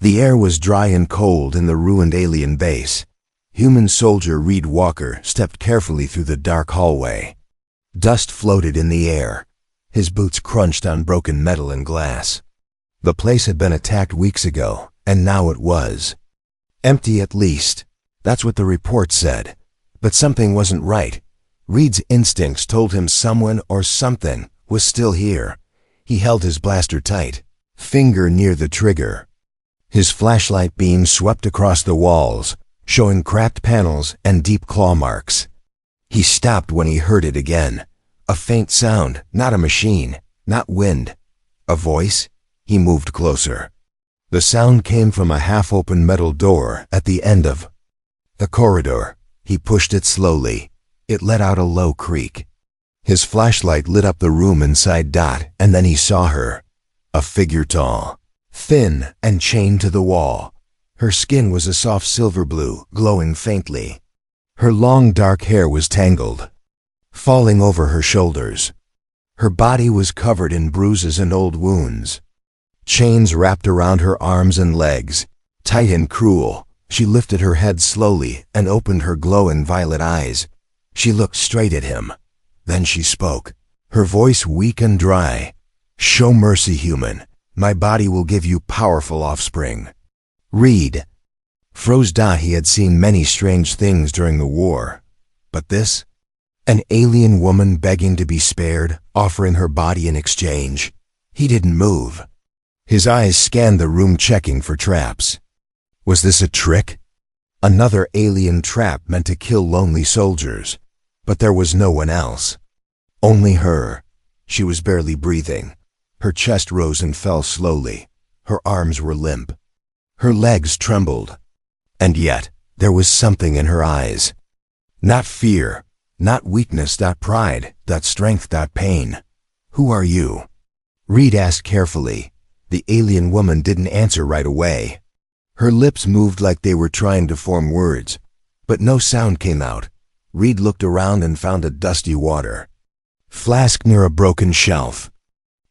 The air was dry and cold in the ruined alien base. Human soldier Reed Walker stepped carefully through the dark hallway. Dust floated in the air. His boots crunched on broken metal and glass. The place had been attacked weeks ago, and now it was. Empty at least. That's what the report said. But something wasn't right. Reed's instincts told him someone or something was still here. He held his blaster tight, finger near the trigger. His flashlight beam swept across the walls, showing cracked panels and deep claw marks. He stopped when he heard it again. A faint sound, not a machine, not wind. A voice? He moved closer. The sound came from a half-open metal door at the end of the corridor. He pushed it slowly. It let out a low creak. His flashlight lit up the room inside Dot, and then he saw her. A figure tall, thin, and chained to the wall. Her skin was a soft silver blue, glowing faintly. Her long dark hair was tangled, falling over her shoulders. Her body was covered in bruises and old wounds. Chains wrapped around her arms and legs. Tight and cruel, she lifted her head slowly and opened her glowing violet eyes. She looked straight at him. Then she spoke, her voice weak and dry. "Show mercy, human. My body will give you powerful offspring." Reed froze. He had seen many strange things during the war. But this? An alien woman begging to be spared, offering her body in exchange. He didn't move. His eyes scanned the room, checking for traps. Was this a trick? Another alien trap meant to kill lonely soldiers. But there was no one else. Only her. She was barely breathing. Her chest rose and fell slowly. Her arms were limp. Her legs trembled. And yet, there was something in her eyes. Not fear, not weakness, not pride, not strength, not pain. "Who are you?" Reed asked carefully. The alien woman didn't answer right away. Her lips moved like they were trying to form words, but no sound came out. Reed looked around and found a dusty water flask near a broken shelf.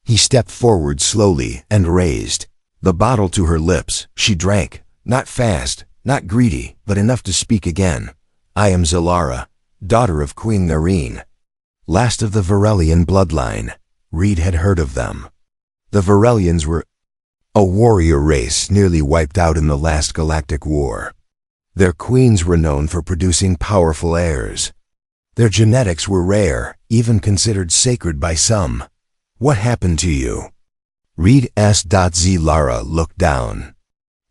He stepped forward slowly and raised the bottle to her lips. She drank, not fast, not greedy, but enough to speak again. "I am Zalara, daughter of Queen Nareen, last of the Varelian bloodline." Reed had heard of them. The Varelians were a warrior race nearly wiped out in the last Galactic War. Their queens were known for producing powerful heirs. Their genetics were rare, even considered sacred by some. "What happened to you?" Reed asked. Zalara looked down.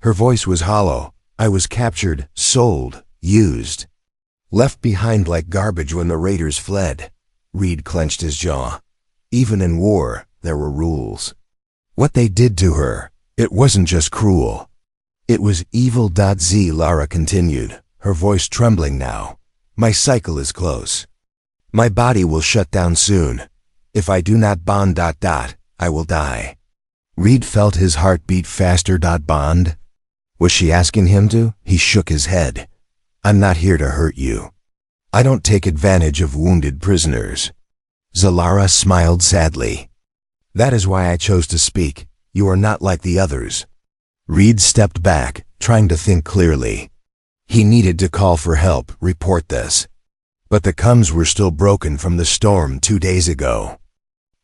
Her voice was hollow. "I was captured, sold, used. Left behind like garbage when the raiders fled." Reed clenched his jaw. Even in war, there were rules. What they did to her, it wasn't just cruel. It was evil. Zalara continued, her voice trembling now. "My cycle is close. My body will shut down soon. If I do not bond ... I will die." Reed felt his heart beat faster. Bond? Was she asking him to? He shook his head. "I'm not here to hurt you. I don't take advantage of wounded prisoners." Zalara smiled sadly. "That is why I chose to speak. You are not like the others." Reed stepped back, trying to think clearly. He needed to call for help, report this. But the comms were still broken from the storm 2 days ago.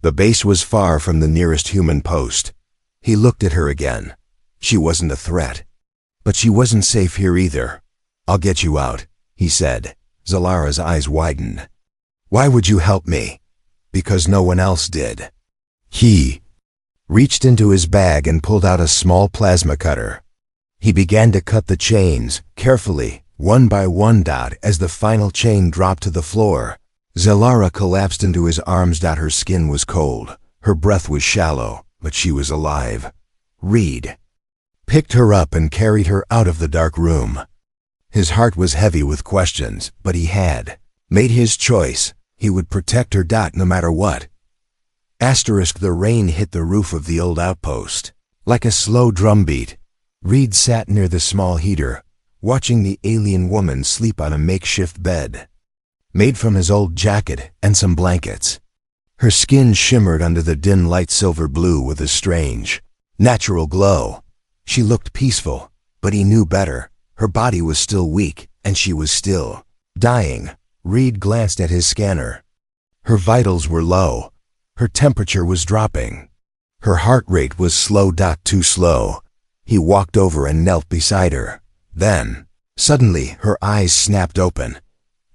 The base was far from the nearest human post. He looked at her again. She wasn't a threat. But she wasn't safe here either. "I'll get you out," he said. Zalara's eyes widened. "Why would you help me?" "Because no one else did." He reached into his bag and pulled out a small plasma cutter. He began to cut the chains, carefully, one by one. As the final chain dropped to the floor, Zalara collapsed into his arms. Her skin was cold, her breath was shallow, but she was alive. Reed picked her up and carried her out of the dark room. His heart was heavy with questions, but he had made his choice. He would protect her. No matter what. The rain hit the roof of the old outpost. Like a slow drumbeat, Reed sat near the small heater, watching the alien woman sleep on a makeshift bed, made from his old jacket and some blankets. Her skin shimmered under the dim light silver blue with a strange, natural glow. She looked peaceful, but he knew better. Her body was still weak, and she was still dying. Reed glanced at his scanner. Her vitals were low. Her temperature was dropping. Her heart rate was slow. Too slow. He walked over and knelt beside her. Then, suddenly, her eyes snapped open.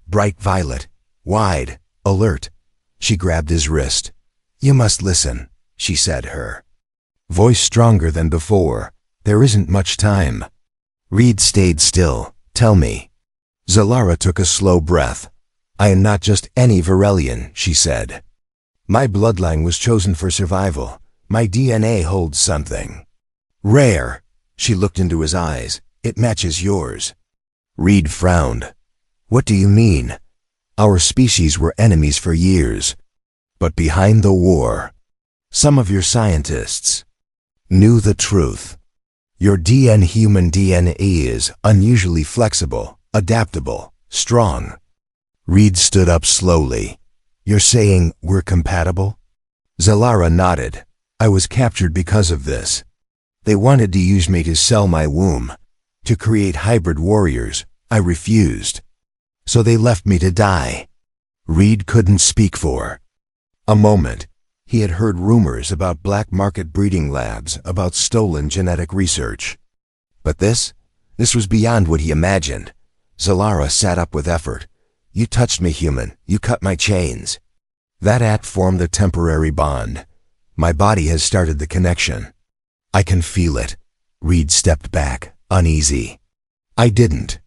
Bright violet, wide, alert. She grabbed his wrist. "You must listen," she said, her voice stronger than before. "There isn't much time." Reed stayed still. "Tell me." Zalara took a slow breath. "I am not just any Varelian," she said. "My bloodline was chosen for survival. My DNA holds something rare." She looked into his eyes. "It matches yours." Reed frowned. "What do you mean?" "Our species were enemies for years. But behind the war, some of your scientists knew the truth. Your human DNA is unusually flexible, adaptable, strong." Reed stood up slowly. "You're saying we're compatible?" Zalara nodded. "I was captured because of this. They wanted to use me to sell my womb, to create hybrid warriors. I refused. So they left me to die." Reed couldn't speak for a moment. He had heard rumors about black market breeding labs, about stolen genetic research. But this was beyond what he imagined. Zalara sat up with effort. "You touched me, human. You cut my chains." That act formed a temporary bond. "My body has started the connection. I can feel it." Reed stepped back, uneasy. "I didn't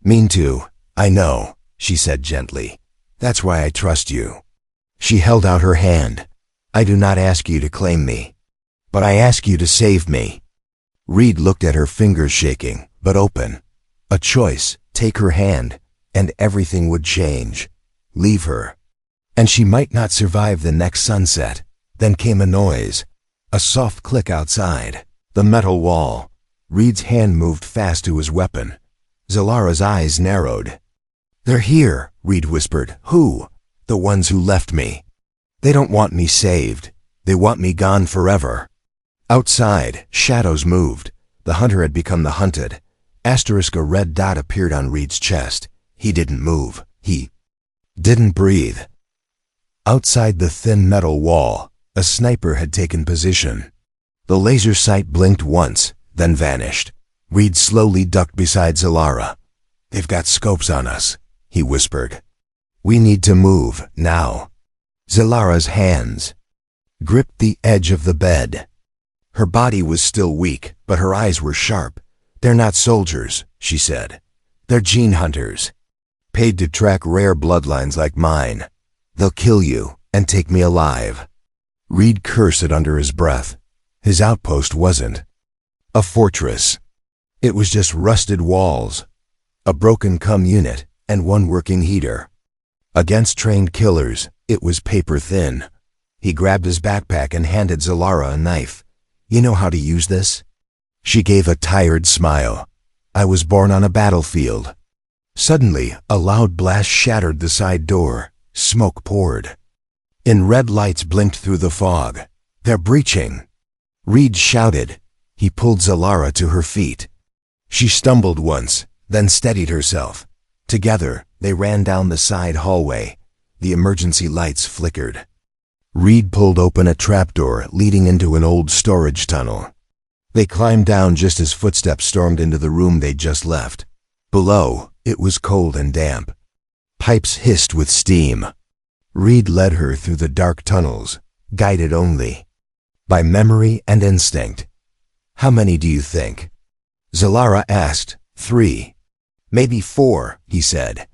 mean to. I know," she said gently. "That's why I trust you." She held out her hand. "I do not ask you to claim me, but I ask you to save me." Reed looked at her, fingers shaking, but open. A choice: take her hand, and everything would change. Leave her, and she might not survive the next sunset. Then came a noise. A soft click outside the metal wall. Reed's hand moved fast to his weapon. Zalara's eyes narrowed. "They're here," Reed whispered. "Who?" "The ones who left me. They don't want me saved. They want me gone forever." Outside, shadows moved. The hunter had become the hunted. A red dot appeared on Reed's chest. He didn't move. He didn't breathe. Outside the thin metal wall, a sniper had taken position. The laser sight blinked once, then vanished. Reed slowly ducked beside Zalara. "They've got scopes on us," he whispered. "We need to move, now." Zalara's hands gripped the edge of the bed. Her body was still weak, but her eyes were sharp. "They're not soldiers," she said. "They're gene hunters, paid to track rare bloodlines like mine. They'll kill you and take me alive." Reed cursed under his breath. His outpost wasn't a fortress. It was just rusted walls, a broken unit, and one working heater. Against trained killers, it was paper thin. He grabbed his backpack and handed Zalara a knife. "You know how to use this?" She gave a tired smile. "I was born on a battlefield." Suddenly, a loud blast shattered the side door. Smoke poured. In red lights blinked through the fog. "They're breaching!" Reed shouted. He pulled Zalara to her feet. She stumbled once, then steadied herself. Together, they ran down the side hallway. The emergency lights flickered. Reed pulled open a trapdoor leading into an old storage tunnel. They climbed down just as footsteps stormed into the room they'd just left. Below, it was cold and damp. Pipes hissed with steam. Reed led her through the dark tunnels, guided only by memory and instinct. "How many do you think?" Zalara asked. "3. Maybe 4, he said.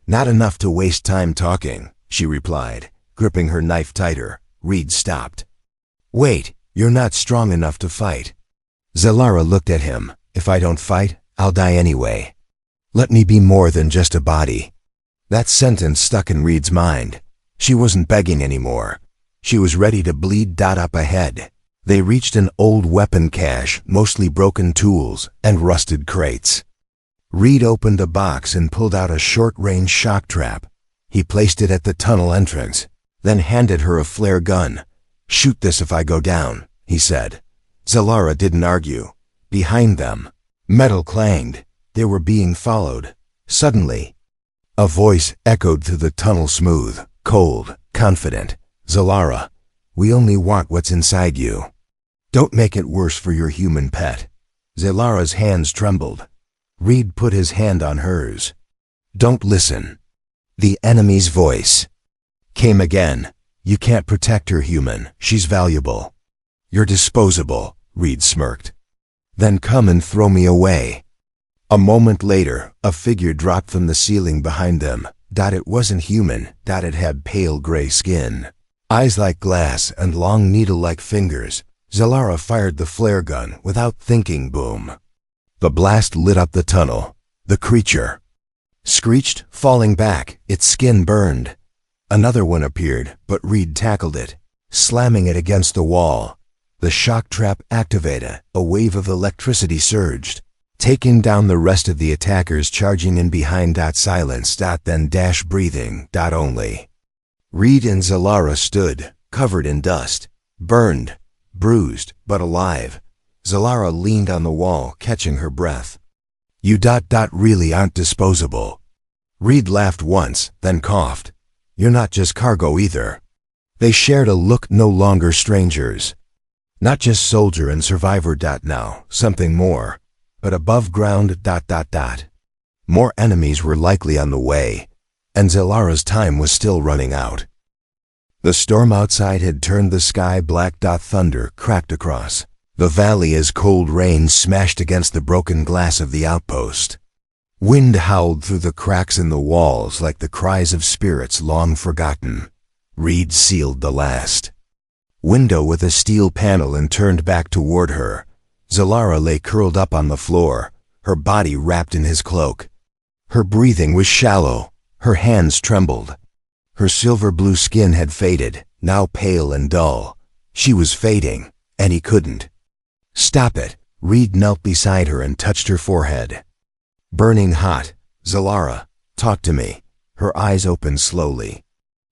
"Not enough to waste time talking," she replied, gripping her knife tighter. Reed stopped. "Wait, you're not strong enough to fight." Zalara looked at him. "If I don't fight, I'll die anyway. Let me be more than just a body." That sentence stuck in Reed's mind. She wasn't begging anymore. She was ready to bleed. Up ahead, they reached an old weapon cache, mostly broken tools and rusted crates. Reed opened a box and pulled out a short-range shock trap. He placed it at the tunnel entrance, then handed her a flare gun. "Shoot this if I go down," he said. Zalara didn't argue. Behind them, metal clanged. They were being followed. Suddenly, a voice echoed through the tunnel, smooth, cold, confident. "Zalara, we only want what's inside you. Don't make it worse for your human pet." Zalara's hands trembled. Reed put his hand on hers. "Don't listen." The enemy's voice came again. "You can't protect her, human. She's valuable. You're disposable," Reed smirked. "Then come and throw me away." A moment later, a figure dropped from the ceiling behind them. It wasn't human. It had pale gray skin, eyes like glass, and long needle-like fingers. Zalara fired the flare gun without thinking. Boom. The blast lit up the tunnel. The creature screeched, falling back. Its skin burned. Another one appeared, but Reed tackled it, slamming it against the wall. The shock trap activated. A wave of electricity surged, taking down the rest of the attackers charging in behind. Silence. Then breathing. Only Reed and Zalara stood, covered in dust, burned, bruised, but alive. Zalara leaned on the wall, catching her breath. "You really aren't disposable." Reed laughed once, then coughed. "You're not just cargo either." They shared a look. No longer strangers. Not just soldier and survivor. Now, something more. But above ground. More enemies were likely on the way, and Zalara's time was still running out. The storm outside had turned the sky black. Thunder cracked across the valley as cold rain smashed against the broken glass of the outpost. Wind howled through the cracks in the walls like the cries of spirits long forgotten. Reed sealed the last window with a steel panel and turned back toward her. Zalara lay curled up on the floor, her body wrapped in his cloak. Her breathing was shallow. Her hands trembled. Her silver-blue skin had faded, now pale and dull. She was fading, and he couldn't stop it. Reed knelt beside her and touched her forehead. "Burning hot. Zalara, talk to me." Her eyes opened slowly.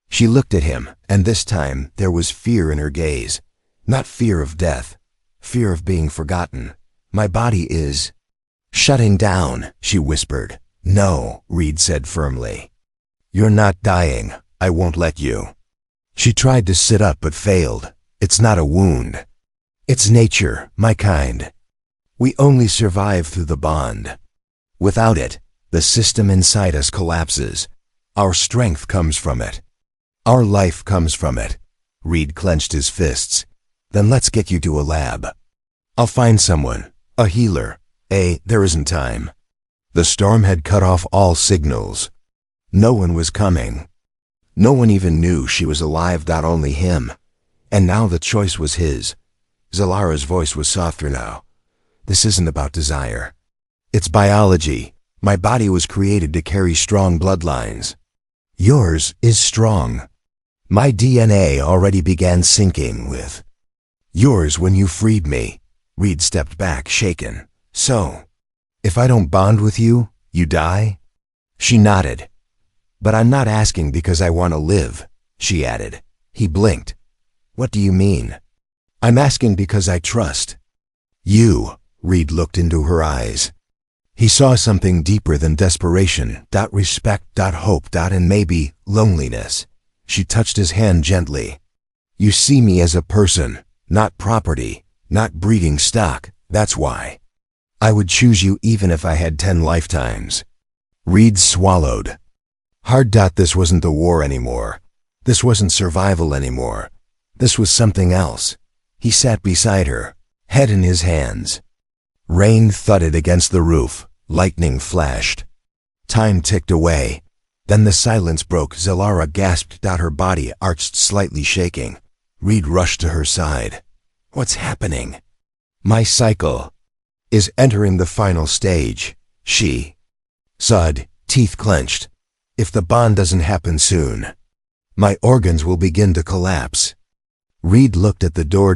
She looked at him, and this time there was fear in her gaze. Not fear of death, fear of being forgotten. "My body is shutting down," she whispered. "No," Reed said firmly. "You're not dying. I won't let you." She tried to sit up but failed. "It's not a wound. It's nature, my kind. We only survive through the bond. Without it, the system inside us collapses. Our strength comes from it. Our life comes from it." Reed clenched his fists. "Then let's get you to a lab. I'll find someone, a healer. There isn't time." The storm had cut off all signals. No one was coming. No one even knew she was alive. Only him. And now the choice was his. Zalara's voice was softer now. "This isn't about desire. It's biology. My body was created to carry strong bloodlines. Yours is strong. My DNA already began syncing with yours when you freed me." Reed stepped back, shaken. "So, if I don't bond with you, you die?" She nodded. "But I'm not asking because I want to live," she added. He blinked. "What do you mean?" "I'm asking because I trust you." Reed looked into her eyes. He saw something deeper than desperation. Respect. Hope. And maybe loneliness. She touched his hand gently. "You see me as a person, not property, not breeding stock. That's why I would choose you even if I had 10 lifetimes." Reed swallowed hard. This wasn't the war anymore. This wasn't survival anymore. This was something else. He sat beside her, head in his hands. Rain thudded against the roof. Lightning flashed. Time ticked away. Then the silence broke. Zalara gasped. Her body arched, slightly shaking. Reed rushed to her side. "What's happening?" "My cycle is entering the final stage," she said, teeth clenched. "If the bond doesn't happen soon, my organs will begin to collapse." Reed looked at the door.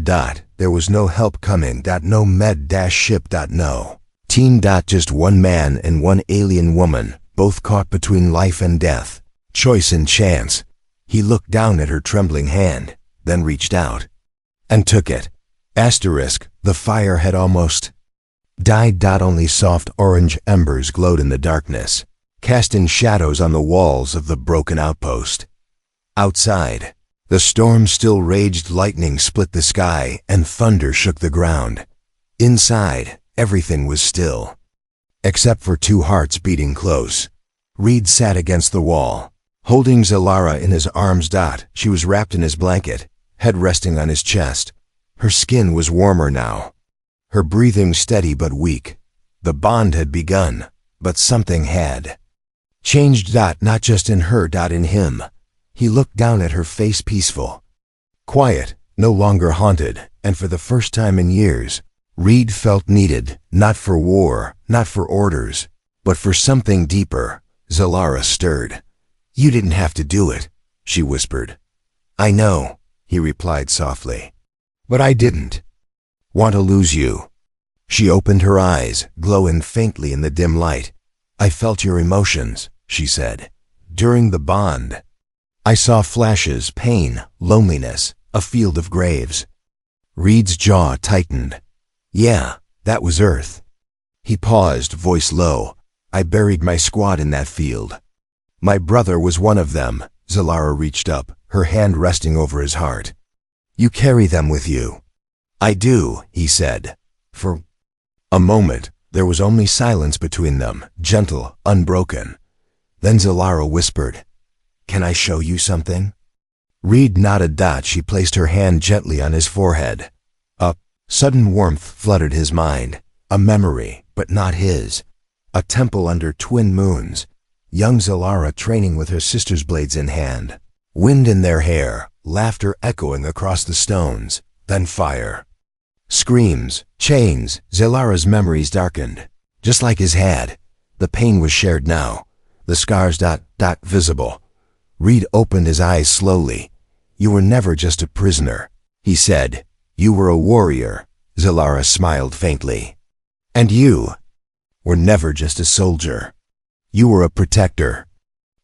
There was no help coming. No med-ship. No team. Just one man and one alien woman, both caught between life and death, choice and chance. He looked down at her trembling hand, then reached out and took it. The fire had almost Died. Only soft orange embers glowed in the darkness, casting shadows on the walls of the broken outpost. Outside, the storm still raged. Lightning split the sky and thunder shook the ground. Inside, everything was still, except for two hearts beating close. Reed sat against the wall, holding Zalara in his arms. She was wrapped in his blanket, head resting on his chest. Her skin was warmer now, her breathing steady but weak. The bond had begun, but something had changed. Not just in her, in him. He looked down at her face, peaceful, quiet, no longer haunted, and for the first time in years, Reed felt needed, not for war, not for orders, but for something deeper. Zalara stirred. "You didn't have to do it," she whispered. "I know," he replied softly. "But I didn't want to lose you." She opened her eyes, glowing faintly in the dim light. "I felt your emotions," she said. "During the bond, I saw flashes, pain, loneliness, a field of graves." Reed's jaw tightened. "Yeah, that was Earth." He paused, voice low. "I buried my squad in that field. My brother was one of them." Zalara reached up, her hand resting over his heart. "You carry them with you." "I do," he said. For a moment, there was only silence between them, gentle, unbroken. Then Zalara whispered, "Can I show you something?" Reed nodded. She placed her hand gently on his forehead. A sudden warmth flooded his mind, a memory, but not his. A temple under twin moons, young Zalara training with her sister's blades in hand, wind in their hair, laughter echoing across the stones, then fire. Screams, chains. Zalara's memories darkened, just like his had. The pain was shared now, the scars visible. Reed opened his eyes slowly. "You were never just a prisoner," he said. "You were a warrior." Zalara smiled faintly. "And you were never just a soldier. You were a protector."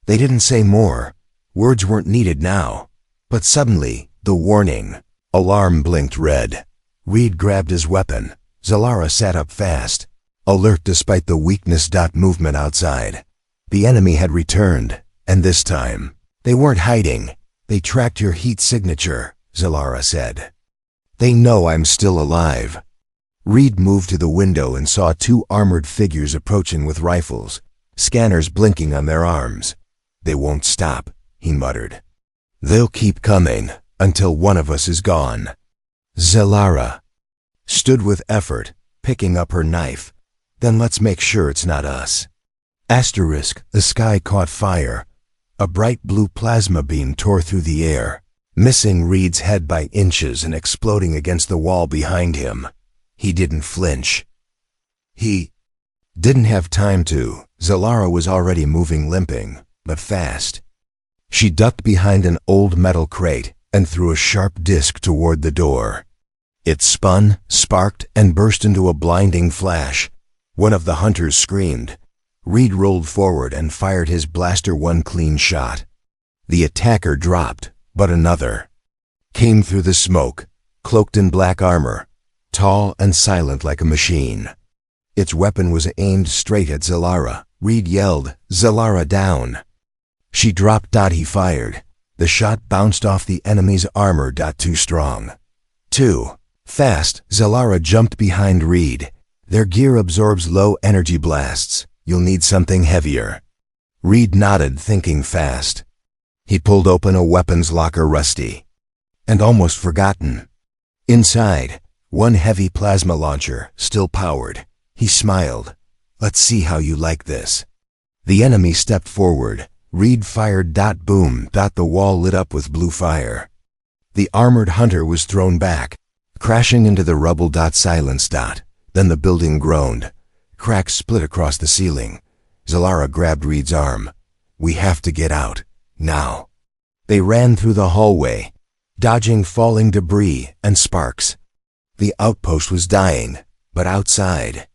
They didn't say more. Words weren't needed now. But suddenly, the warning alarm blinked red. Reed grabbed his weapon. Zalara sat up fast, alert despite the weakness. Movement outside. The enemy had returned, and this time, they weren't hiding. "They tracked your heat signature," Zalara said. "They know I'm still alive." Reed moved to the window and saw two armored figures approaching with rifles, scanners blinking on their arms. "They won't stop," he muttered. "They'll keep coming until one of us is gone." Zalara stood with effort, picking up her knife. "Then let's make sure it's not us." The sky caught fire. A bright blue plasma beam tore through the air, missing Reed's head by inches and exploding against the wall behind him. He didn't flinch. He didn't have time to. Zalara was already moving, limping, but fast. She ducked behind an old metal crate and threw a sharp disc toward the door. It spun, sparked, and burst into a blinding flash. One of the hunters screamed. Reed rolled forward and fired his blaster, one clean shot. The attacker dropped, but another came through the smoke, cloaked in black armor, tall and silent like a machine. Its weapon was aimed straight at Zalara. Reed yelled, "Zalara, down!" She dropped. He fired. The shot bounced off the enemy's armor. Too strong. Too fast. Zalara jumped behind Reed. "Their gear absorbs low energy blasts. You'll need something heavier." Reed nodded, thinking fast. He pulled open a weapons locker, rusty and almost forgotten. Inside, one heavy plasma launcher, still powered. He smiled. "Let's see how you like this." The enemy stepped forward. Reed fired. Boom. The wall lit up with blue fire. The armored hunter was thrown back, crashing into the rubble. Silence. Then the building groaned. Cracks split across the ceiling. Zalara grabbed Reed's arm. "We have to get out. Now." They ran through the hallway, dodging falling debris and sparks. The outpost was dying, but outside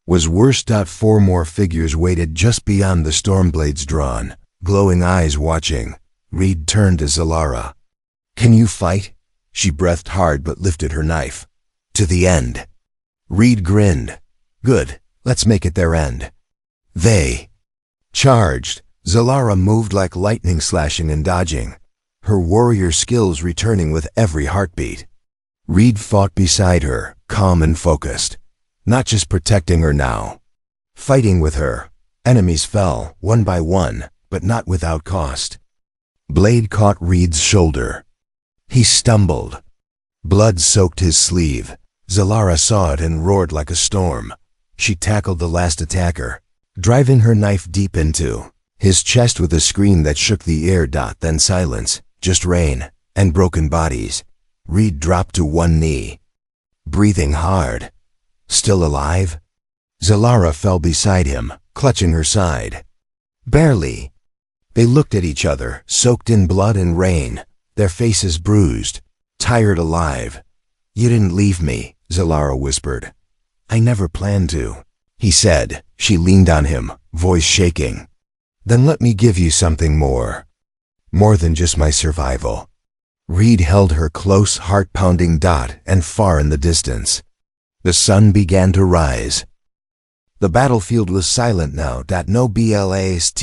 was worse. 4 more figures waited just beyond the storm blades drawn, glowing eyes watching. Reed turned to Zalara. "Can you fight?" She breathed hard but lifted her knife. "To the end." Reed grinned. Good, let's make it their end. They charged. Zalara moved like lightning, slashing and dodging, her warrior skills returning with every heartbeat. Reed fought beside her, calm and focused, not just protecting her now. Fighting with her, enemies fell, one by one, but not without cost. Blade caught Reed's shoulder. He stumbled. Blood soaked his sleeve. Zalara saw it and roared like a storm. She tackled the last attacker, driving her knife deep into his chest with a scream that shook the air. Then silence, just rain, and broken bodies. Reed dropped to one knee, breathing hard. Still alive? Zalara fell beside him, clutching her side. Barely. They looked at each other, soaked in blood and rain, their faces bruised, tired alive. You didn't leave me, Zalara whispered. I never planned to, he said. She leaned on him, voice shaking. Then let me give you something more. More than just my survival. Reed held her close, heart-pounding. And far in the distance, the sun began to rise. The battlefield was silent now. No blasters.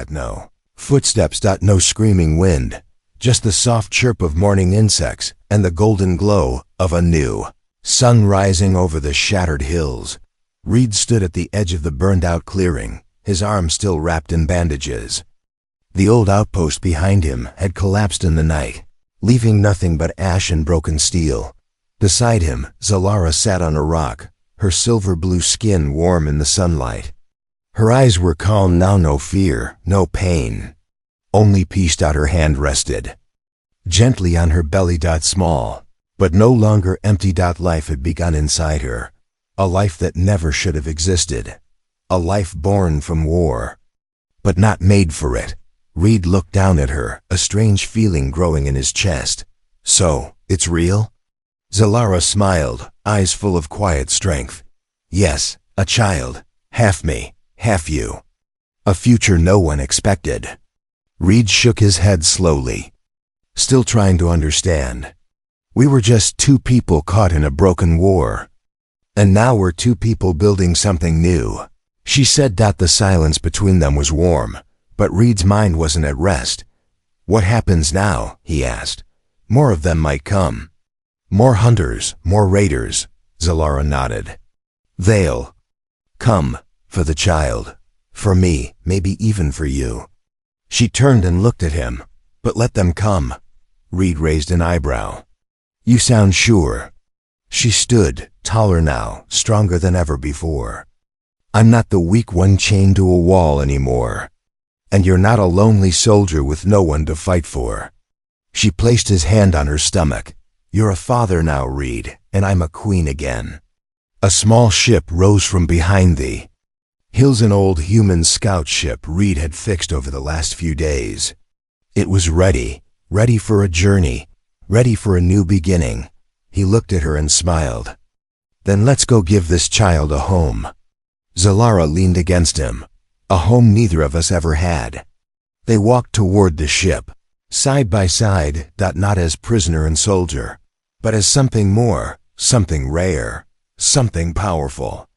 No footsteps. No screaming wind. Just the soft chirp of morning insects and the golden glow of a new sun rising over the shattered hills. Reed stood at the edge of the burned-out clearing, his arm still wrapped in bandages. The old outpost behind him had collapsed in the night, leaving nothing but ash and broken steel. Beside him, Zalara sat on a rock, her silver-blue skin warm in the sunlight. Her eyes were calm now, no fear, no pain. Only peace. Her hand rested gently on her belly. Small, but no longer empty. Life had begun inside her, a life that never should have existed, a life born from war, but not made for it. Reed looked down at her, a strange feeling growing in his chest. So, it's real? Zalara smiled, eyes full of quiet strength. Yes, a child, half me, half you. A future no one expected. Reed shook his head slowly, still trying to understand. We were just two people caught in a broken war. And now we're two people building something new, she said. The silence between them was warm, but Reed's mind wasn't at rest. What happens now? He asked. More of them might come. More hunters, more raiders. Zalara nodded. They'll come for the child, for me, maybe even for you. She turned and looked at him. But let them come. Reed raised an eyebrow. You sound sure. She stood, taller now, stronger than ever before. I'm not the weak one chained to a wall anymore. And you're not a lonely soldier with no one to fight for. She placed his hand on her stomach. You're a father now, Reed, and I'm a queen again. A small ship rose from behind thee. Hill's an old human scout ship Reed had fixed over the last few days. It was ready for a journey, ready for a new beginning. He looked at her and smiled. Then let's go give this child a home. Zalara leaned against him. A home neither of us ever had. They walked toward the ship, side by side, not as prisoner and soldier, but as something more, something rare, something powerful.